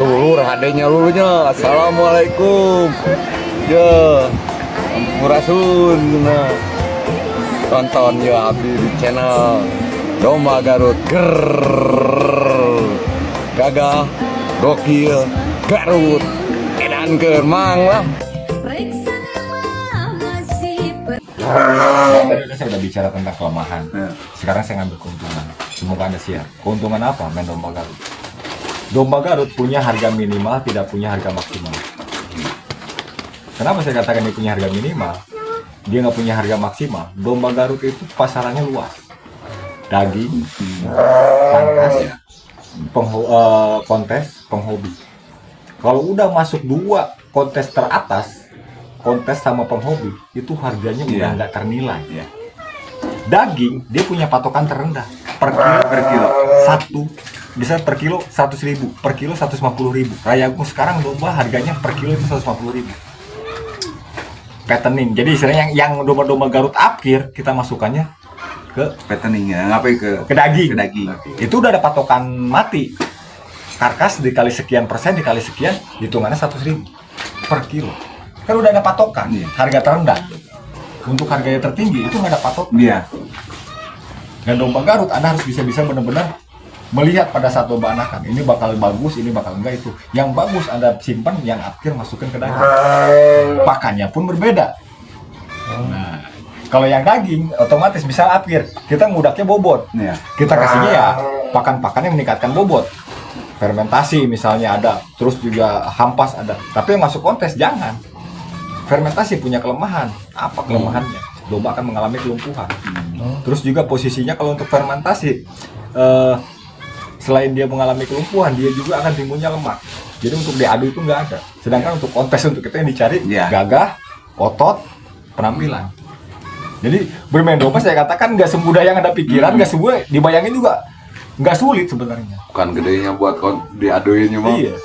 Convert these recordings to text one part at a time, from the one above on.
Tulur adanya lulunya. Assalamualaikum. Ya, Ampurasun. Nah, tonton ya abdi di channel Domba Garut. Gagah, gokil, Garut. Edan kermang lah. Tadi saya udah bicara tentang kelemahan. Sekarang saya ngambil keuntungan. Semoga Anda siap. Keuntungan apa main domba Garut? Domba Garut punya harga minimal, tidak punya harga maksimal. Kenapa saya katakan dia punya harga minimal? Dia nggak punya harga maksimal. Domba Garut itu pasarannya luas. Daging, pangkas, kontes, penghobi. Kalau udah masuk dua kontes teratas, kontes sama penghobi, itu harganya udah nggak ternilai. Daging dia punya patokan terendah per kilo satu, bisa per kilo 100.000, per kilo 150.000. Rayagung sekarang domba harganya per kilo itu 150.000. Fattening, jadi istilahnya yang domba-domba Garut akhir kita masukannya ke fattening ya, ngapain ke daging. Ke daging. Itu udah ada patokan mati. Karkas dikali sekian persen dikali sekian, hitungannya 100.000 per kilo. Kan udah ada patokan, harga terendah. Untuk harga yang tertinggi itu nggak ada patokan. Iya. Dan domba Garut Anda harus bisa benar-benar melihat pada saat domba anakan. Ini bakal bagus, ini bakal enggak itu. Yang bagus Anda simpan, yang akhir masukin ke daging. Pakannya pun berbeda. Nah, kalau yang daging otomatis misal akhir kita ngudaknya bobot. Iya. Kita kasihnya ya pakan-pakan yang meningkatkan bobot. Fermentasi misalnya ada, terus juga hampas ada. Tapi yang masuk kontes jangan. Fermentasi punya kelemahan. Apa kelemahannya? Domba akan mengalami kelumpuhan. Terus juga posisinya kalau untuk fermentasi, selain dia mengalami kelumpuhan, dia juga akan timbulnya lemak. Jadi untuk diadu itu nggak ada. Sedangkan untuk kontes untuk kita yang dicari gagah, otot, penampilan. Jadi bermain domba saya katakan nggak semudah yang Anda pikiran, nggak semudah dibayangin juga nggak sulit sebenarnya. Bukan gedenya buat diaduinnya mah. Iya.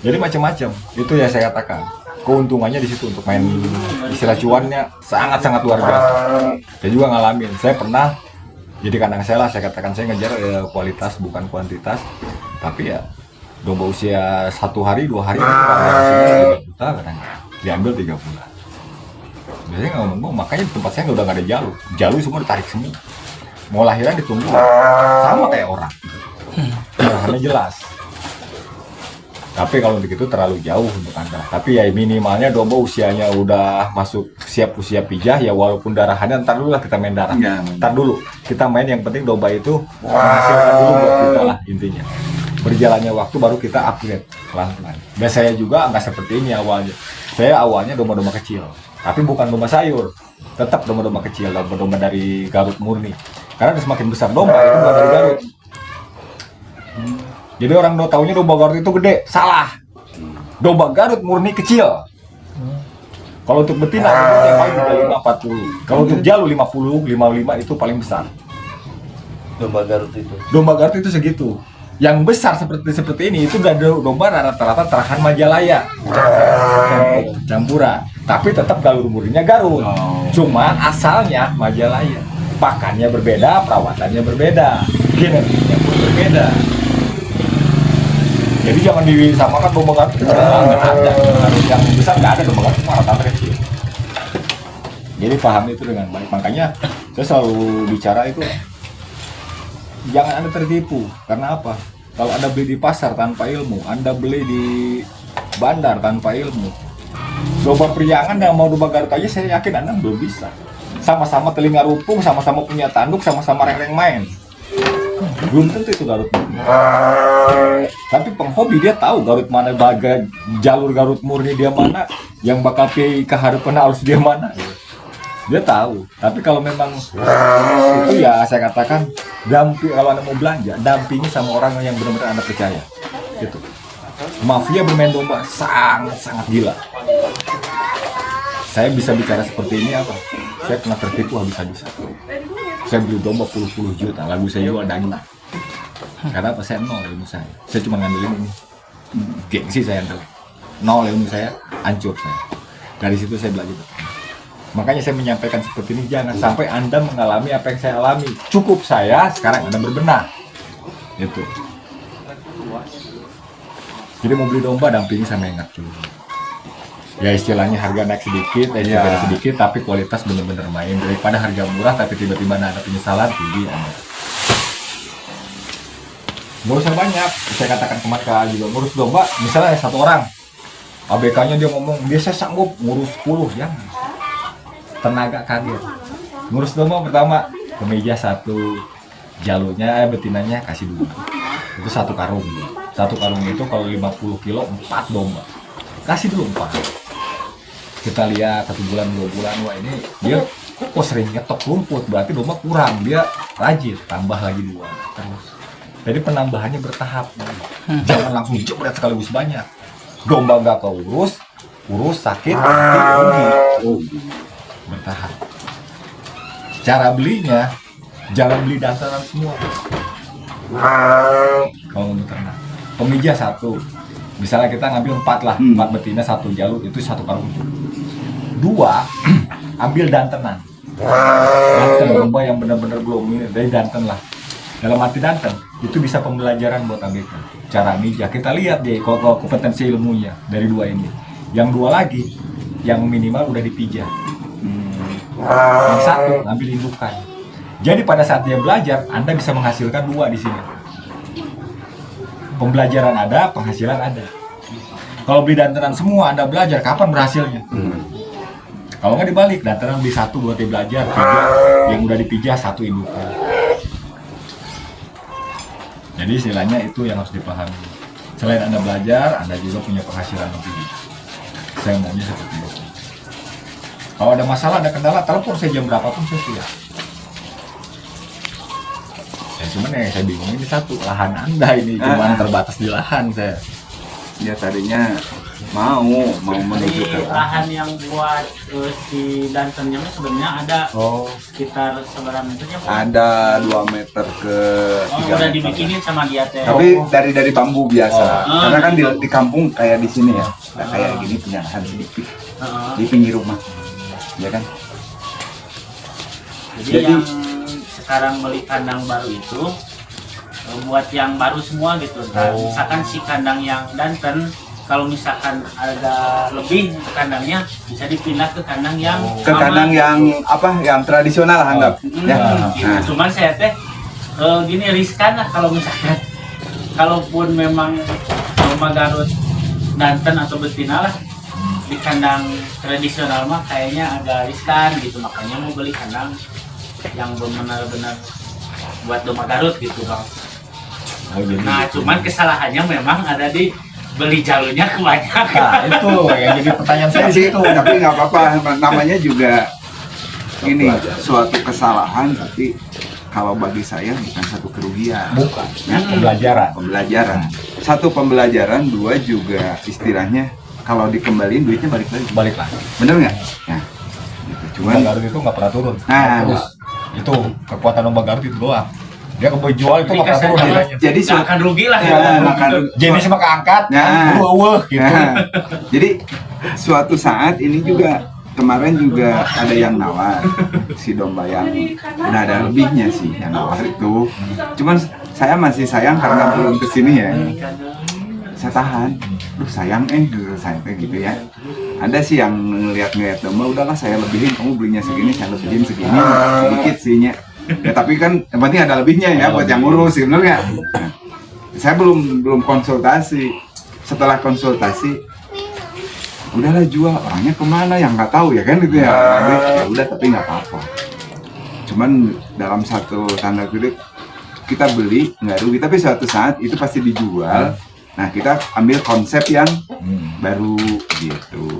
Jadi macam-macam. Itu ya saya katakan. Keuntungannya di situ untuk main istilah cuannya sangat-sangat luar biasa. Saya juga ngalamin. Saya pernah jadi kandang saya lah. Saya katakan saya ngejar kualitas bukan kuantitas. Tapi ya domba usia 1 hari 2 hari itu hasilnya 3 juta kadang diambil 3 bulan. Biasanya nggak ngomong, makanya di tempat saya udah nggak ada jalur. Jalur semua ditarik semua. Mau lahiran ditunggu sama kayak orang. Hanya jelas. Tapi kalau untuk itu terlalu jauh untuk Anda. Tapi ya minimalnya domba usianya udah masuk siap usia pijah ya, walaupun darahannya ntar dulu lah kita main darah. Ntar dulu kita main, yang penting domba itu menghasilkan dulu buat kita lah intinya. Berjalannya waktu baru kita upgrade pelan-pelan. Dan saya juga nggak seperti ini awalnya. Saya awalnya domba-domba kecil, tapi bukan domba sayur. Tetap domba-domba kecil, domba-domba dari Garut murni. Karena semakin besar domba itu bukan dari Garut. Jadi orang taunya domba Garut itu gede, salah. Domba Garut murni kecil. Kalau untuk betina yang paling udah 540. Kalau untuk jalu 50, 55 itu paling besar. Domba Garut itu. Domba Garut itu segitu. Yang besar seperti ini itu udah domba rata-rata terahan Majalaya. Campuran. Tapi tetap galur murninya Garut. Cuma asalnya Majalaya. Pakannya berbeda, perawatannya berbeda, genetiknya pun berbeda. Jadi jangan disamakan domba Garut nggak ada. Yang besar nggak ada, domba Garut cuma rata-rata kecil. Jadi paham itu dengan baik. Makanya saya selalu bicara itu jangan Anda tertipu. Karena apa? Kalau Anda beli di pasar tanpa ilmu, Anda beli di bandar tanpa ilmu, domba priangan yang mau domba Garut aja saya yakin Anda belum bisa. Sama-sama telinga rupung, sama-sama punya tanduk, sama-sama reng-reng main. Belum tentu itu Garut murni. Tapi penghobi dia tahu Garut mana, jalur Garut murni dia mana, yang bakal ke harapan harus dia mana. Dia tahu. Tapi kalau memang itu ya saya katakan kalau Anda mau belanja, dampingi sama orang yang benar-benar Anda percaya. Gitu. Mafia bermain domba sangat gila. Saya bisa bicara seperti ini apa? Saya pernah tertipu habis-habisan. Saya beli domba puluh juta, lagu saya jual daging. Karena apa? Saya nol ilmu saya. Saya cuma ngandelin ini. Gengsi saya ngandelin. Nol ilmu saya, hancur saya. Dari situ saya belajar. Makanya saya menyampaikan seperti ini, jangan sampai Anda mengalami apa yang saya alami. Cukup saya, sekarang Anda berbenah. Itu. Jadi mau beli domba dampingi sama yang ngatur. Ya istilahnya harga naik sedikit, Iya. beda sedikit, tapi kualitas bener-bener main. Daripada harga murah tapi tiba-tiba ada penyesalan, jadi ada. Gak usah banyak, saya katakan kemarin ke juga ngurus domba, misalnya satu orang, ABK-nya dia ngomong, dia saya sanggup ngurus 10, ya tenaga kaget. Ngurus domba pertama, kemeja satu, jalurnya, betinanya kasih 2. Itu satu karung. Satu karung itu kalau 50 kilo, 4 domba. Kasih dulu 4. Kita lihat 1 bulan, 2 bulan, wah ini dia kok sering ngetok rumput, berarti domba kurang, dia rajin, tambah lagi 2, terus. Jadi penambahannya bertahap. Jangan langsung jebret sekaligus banyak. Domba nggak keurus, urus sakit, rugi. Bertahap. Cara belinya, jangan beli dasaran semua. Kalau mau ternak, pemeja 1. Misalnya kita ngambil 4 lah, 4 betina 1 jalur, itu 1 karung. 2, ambil dantenan. Danten domba yang benar-benar belum ini, dari danten lah. Dalam arti danten, itu bisa pembelajaran buat ABK. Cara mijah, kita lihat deh kalau kompetensi ilmunya dari 2 ini. Yang 2 lagi, yang minimal udah dipijah. Yang 1 ambil indukan. Jadi pada saat dia belajar, Anda bisa menghasilkan 2 di sini. Pembelajaran ada, penghasilan ada. Kalau beli dantenan semua, Anda belajar, kapan berhasilnya? Kalau nggak dibalik, dantenan beli 1 buat dia belajar, 3 yang udah dipijah 1 indukan. Jadi istilahnya itu yang harus dipahami. Selain Anda belajar, Anda juga punya penghasilan lebih. Saya maunya seperti itu. Kalau ada masalah, ada kendala, telepon saya jam berapa pun saya siap. Ya cuman yang saya bingung ini satu, lahan Anda ini cuman terbatas di lahan saya. Ya tadinya mau menuju ke Di lahan yang buat si dantennya sebenarnya ada sekitar seberapa meternya Pak? ada 2 meter ke 3 udah meter. dibikinin sama dia teh. Tapi dari bambu biasa. Oh. Karena kan di kampung kayak di sini ya. Nah, kayak gini punya lahan sedikit di pinggir rumah. Ya kan? Jadi yang sekarang beli kandang baru itu buat yang baru semua gitu. Nah, misalkan si kandang yang danten, kalau misalkan ada lebih kandangnya bisa dipindah ke kandang yang kandang yang apa? Yang tradisional anggap. Ya. Gitu. Nah, Cuman saya teh gini riskan lah kalau misalkan kalaupun memang domba Garut danten atau betina lah di kandang tradisional mah kayaknya agak riskan gitu, makanya mau beli kandang yang benar-benar buat domba Garut gitu Bang. Nah cuman kesalahannya memang ada di beli jalurnya kebanyakan. Nah itu yang jadi pertanyaan saya sih, itu. tapi nggak apa-apa. Namanya juga ini suatu kesalahan, tapi kalau bagi saya bukan satu kerugian. Bukan, Ya, pembelajaran. 1 pembelajaran, 2 juga istilahnya kalau dikembaliin duitnya balik lagi. Balik lah. Bener nggak? Nah, gitu. Domba Cuman Garut itu nggak pernah turun. Nah, Terus itu kekuatan domba Garut itu doang. Dia kejual itu nggak pernah turun nilainya. jadi Nggak akan rugi lah. Ya, makan Jenis mah keangkat, Nah. gitu. Nah, jadi suatu saat ini juga kemarin juga ada yang nawar si domba yang udah ada lebihnya sih yang nawar itu. Cuman saya masih sayang karena belum kesini ya. Saya tahan. Duh sayang sayang kayak gitu ya. Ada sih yang ngeliat domba, udahlah saya lebihin, kamu belinya segini, saya lebihin segini, sedikit sihnya. Ya tapi kan yang penting ada lebihnya ya buat yang ngurus, bener nggak? Nah, saya belum konsultasi. Setelah konsultasi, udahlah jual, orangnya kemana yang nggak tahu ya kan gitu ya. Ya udah tapi nggak apa-apa. Cuman dalam satu tanda kutip kita beli nggak rugi, tapi suatu saat itu pasti dijual. Nah kita ambil konsep yang baru gitu.